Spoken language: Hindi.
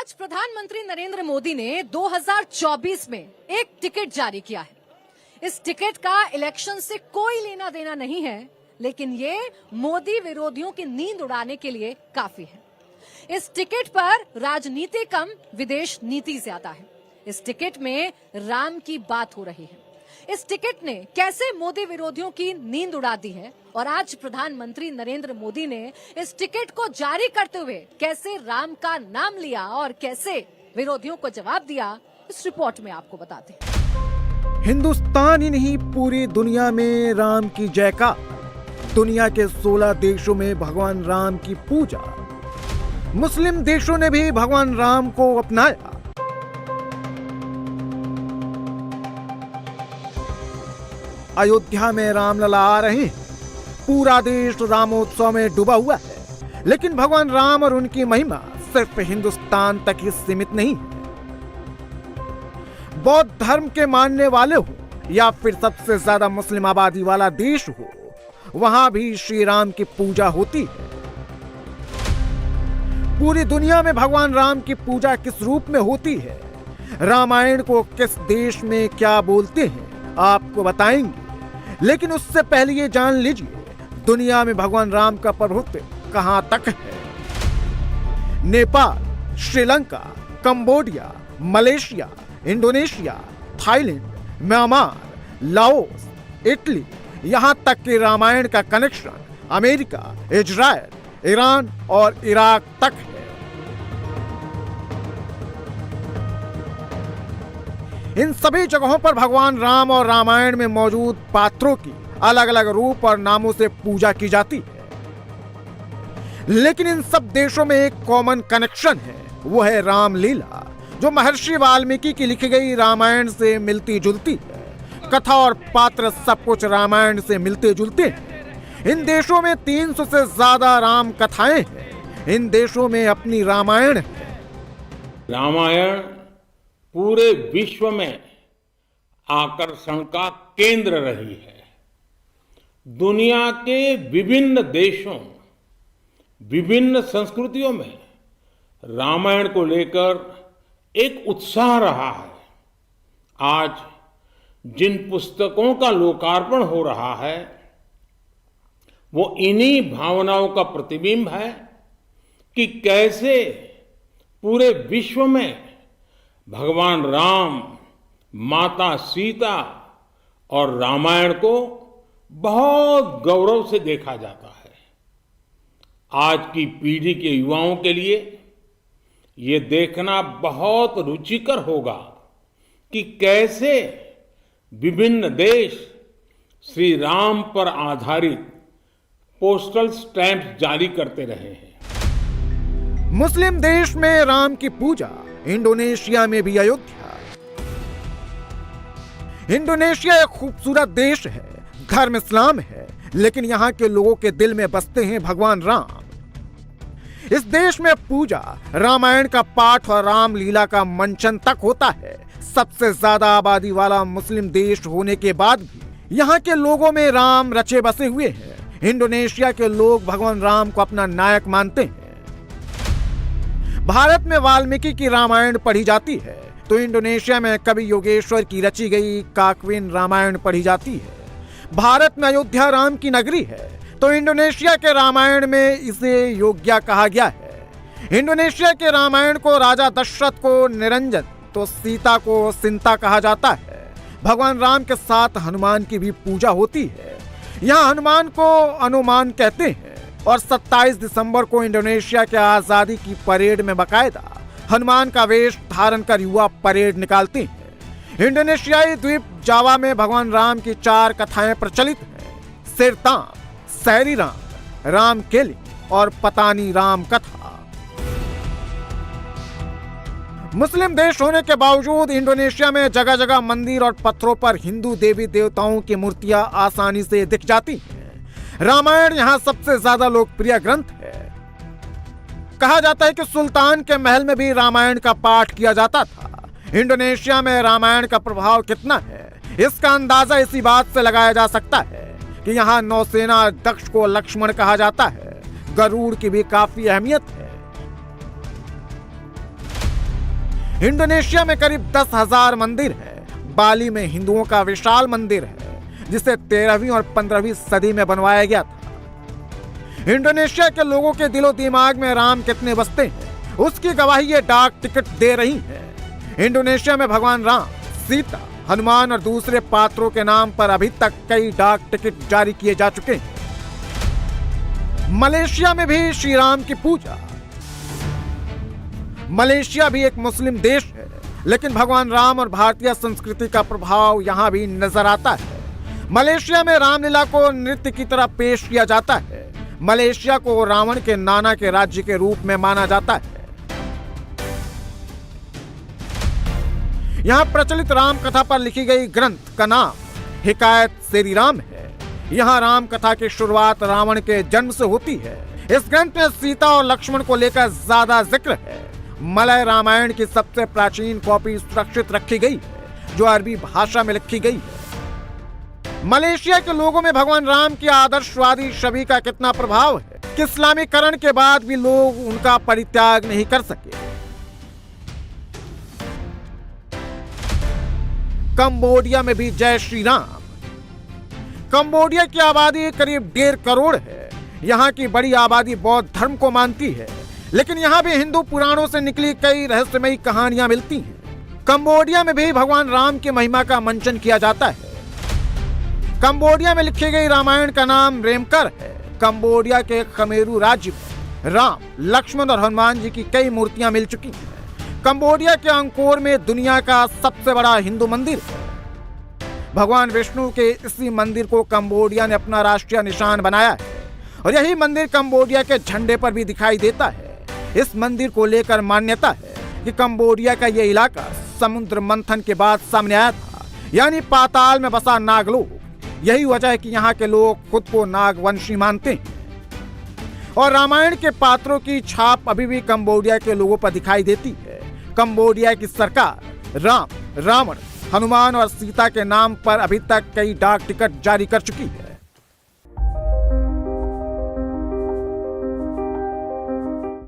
आज प्रधानमंत्री नरेंद्र मोदी ने 2024 में एक टिकट जारी किया है। इस टिकट का इलेक्शन से कोई लेना देना नहीं है, लेकिन ये मोदी विरोधियों की नींद उड़ाने के लिए काफी है। इस टिकट पर राजनीति कम, विदेश नीति ज्यादा है। इस टिकट में राम की बात हो रही है। इस टिकट ने कैसे मोदी विरोधियों की नींद उड़ा दी है और आज प्रधानमंत्री नरेंद्र मोदी ने इस टिकट को जारी करते हुए कैसे राम का नाम लिया और कैसे विरोधियों को जवाब दिया, इस रिपोर्ट में आपको बताते हैं। हिंदुस्तान ही नहीं, पूरी दुनिया में राम की जयकार। दुनिया के 16 देशों में भगवान राम की पूजा। मुस्लिम देशों ने भी भगवान राम को अपनाया। अयोध्या में रामलला आ रहे हैं। पूरा देश रामोत्सव में डूबा हुआ है, लेकिन भगवान राम और उनकी महिमा सिर्फ हिंदुस्तान तक ही सीमित नहीं है। बौद्ध धर्म के मानने वाले हो या फिर सबसे ज्यादा मुस्लिम आबादी वाला देश हो, वहां भी श्री राम की पूजा होती है। पूरी दुनिया में भगवान राम की पूजा किस रूप में होती है, रामायण को किस देश में क्या बोलते हैं, आपको बताएंगे। लेकिन उससे पहले ये जान लीजिए, दुनिया में भगवान राम का प्रभुत्व कहां तक है। Nepal, Sri Lanka, Cambodia, Malaysia, Indonesia, Thailand, Myanmar, Laos, Italy, यहां तक कि रामायण का कनेक्शन अमेरिका, इजराइल, ईरान और इराक तक है। इन सभी जगहों पर भगवान राम और रामायण में मौजूद पात्रों की अलग अलग रूप और नामों से पूजा की जाती है। लेकिन इन सब देशों में एक कॉमन कनेक्शन है, वो है रामलीला, जो महर्षि वाल्मीकि की लिखी गई रामायण से मिलती जुलती है। कथा और पात्र सब कुछ रामायण से मिलते जुलते हैं। इन देशों में 300 से ज्यादा राम कथाएं हैं। इन देशों में अपनी रामायण है। रामायण पूरे विश्व में आकर्षण का केंद्र रही है। दुनिया के विभिन्न देशों, विभिन्न संस्कृतियों में रामायण को लेकर एक उत्साह रहा है। आज जिन पुस्तकों का लोकार्पण हो रहा है, वो इन्हीं भावनाओं का प्रतिबिंब है कि कैसे पूरे विश्व में भगवान राम, माता सीता और रामायण को बहुत गौरव से देखा जाता है। आज की पीढ़ी के युवाओं के लिए ये देखना बहुत रुचिकर होगा कि कैसे विभिन्न देश श्री राम पर आधारित पोस्टल स्टैंप जारी करते रहे हैं। मुस्लिम देश में राम की पूजा, इंडोनेशिया में भी अयोध्या। इंडोनेशिया एक खूबसूरत देश है, धर्म इस्लाम है, लेकिन यहाँ के लोगों के दिल में बसते हैं भगवान राम। इस देश में पूजा, रामायण का पाठ और रामलीला का मंचन तक होता है। सबसे ज्यादा आबादी वाला मुस्लिम देश होने के बाद भी यहाँ के लोगों में राम रचे बसे हुए हैं। इंडोनेशिया के लोग भगवान राम को अपना नायक मानते हैं। भारत में वाल्मीकि की रामायण पढ़ी जाती है, तो इंडोनेशिया में कवि योगेश्वर की रची गई काक्विन रामायण पढ़ी जाती है। भारत में अयोध्या राम की नगरी है, तो इंडोनेशिया के रामायण में इसे योग्या कहा गया है। इंडोनेशिया के रामायण को राजा दशरथ को निरंजन, तो सीता को सिंता कहा जाता है। भगवान राम के साथ हनुमान की भी पूजा होती है। यहाँ हनुमान को अनुमान कहते हैं और 27 दिसंबर को इंडोनेशिया के आजादी की परेड में बकायदा हनुमान का वेश धारण कर युवा परेड निकालते हैं। इंडोनेशियाई द्वीप जावा में भगवान राम की 4 कथाएं प्रचलित हैं: सिरताम, सैरी राम, राम केली और पतानी राम कथा। मुस्लिम देश होने के बावजूद इंडोनेशिया में जगह जगह मंदिर और पत्थरों पर हिंदू देवी देवताओं की मूर्तियां आसानी से दिख जाती हैं। रामायण यहाँ सबसे ज्यादा लोकप्रिय ग्रंथ है। कहा जाता है कि सुल्तान के महल में भी रामायण का पाठ किया जाता था। इंडोनेशिया में रामायण का प्रभाव कितना है, इसका अंदाजा इसी बात से लगाया जा सकता है कि यहाँ नौसेना अध्यक्ष को लक्ष्मण कहा जाता है। गरुड़ की भी काफी अहमियत है। इंडोनेशिया में करीब 10,000 मंदिर है। बाली में हिंदुओं का विशाल मंदिर है जिसे 13वीं और 15वीं सदी में बनवाया गया था। इंडोनेशिया के लोगों के दिलो दिमाग में राम कितने बसते हैं उसकी गवाही ये डाक टिकट दे रही है। इंडोनेशिया में भगवान राम, सीता, हनुमान और दूसरे पात्रों के नाम पर अभी तक कई डाक टिकट जारी किए जा चुके हैं। मलेशिया में भी श्री राम की पूजा। मलेशिया भी एक मुस्लिम देश है, लेकिन भगवान राम और भारतीय संस्कृति का प्रभाव यहां भी नजर आता है। मलेशिया में रामलीला को नृत्य की तरह पेश किया जाता है। मलेशिया को रावण के नाना के राज्य के रूप में माना जाता है। यहां प्रचलित राम कथा पर लिखी गई ग्रंथ का नाम हिकायत श्री राम है। यहां राम कथा की शुरुआत रावण के जन्म से होती है। इस ग्रंथ में सीता और लक्ष्मण को लेकर ज्यादा जिक्र है। मलय रामायण की सबसे प्राचीन कॉपी सुरक्षित रखी गई है जो अरबी भाषा में लिखी गई है। मलेशिया के लोगों में भगवान राम की आदर्शवादी छवि का कितना प्रभाव है कि इस्लामीकरण के बाद भी लोग उनका परित्याग नहीं कर सके। कंबोडिया में भी जय श्री राम। कंबोडिया की आबादी करीब 1.5 करोड़ है। यहाँ की बड़ी आबादी बौद्ध धर्म को मानती है, लेकिन यहाँ भी हिंदू पुराणों से निकली कई रहस्यमयी कहानियां मिलती हैं। कंबोडिया में भी भगवान राम की महिमा का मंचन किया जाता है। कंबोडिया में लिखी गई रामायण का नाम रेमकर है। कंबोडिया के खमेरू राज्य में राम, लक्ष्मण और हनुमान जी की कई मूर्तियां मिल चुकी हैं। कंबोडिया के अंकोर में दुनिया का सबसे बड़ा हिंदू मंदिर है। भगवान विष्णु के इसी मंदिर को कंबोडिया ने अपना राष्ट्रीय निशान बनाया है और यही मंदिर कंबोडिया के झंडे पर भी दिखाई देता है। इस मंदिर को लेकर मान्यता है कि कंबोडिया का यह इलाका समुद्र मंथन के बाद सामने आया था, यानी पाताल में बसा नागलोक। यही वजह है कि यहाँ के लोग खुद को नागवंशी मानते हैं और रामायण के पात्रों की छाप अभी भी कंबोडिया के लोगों पर दिखाई देती है। कंबोडिया की सरकार राम, रावण, हनुमान और सीता के नाम पर अभी तक कई डाक टिकट जारी कर चुकी है।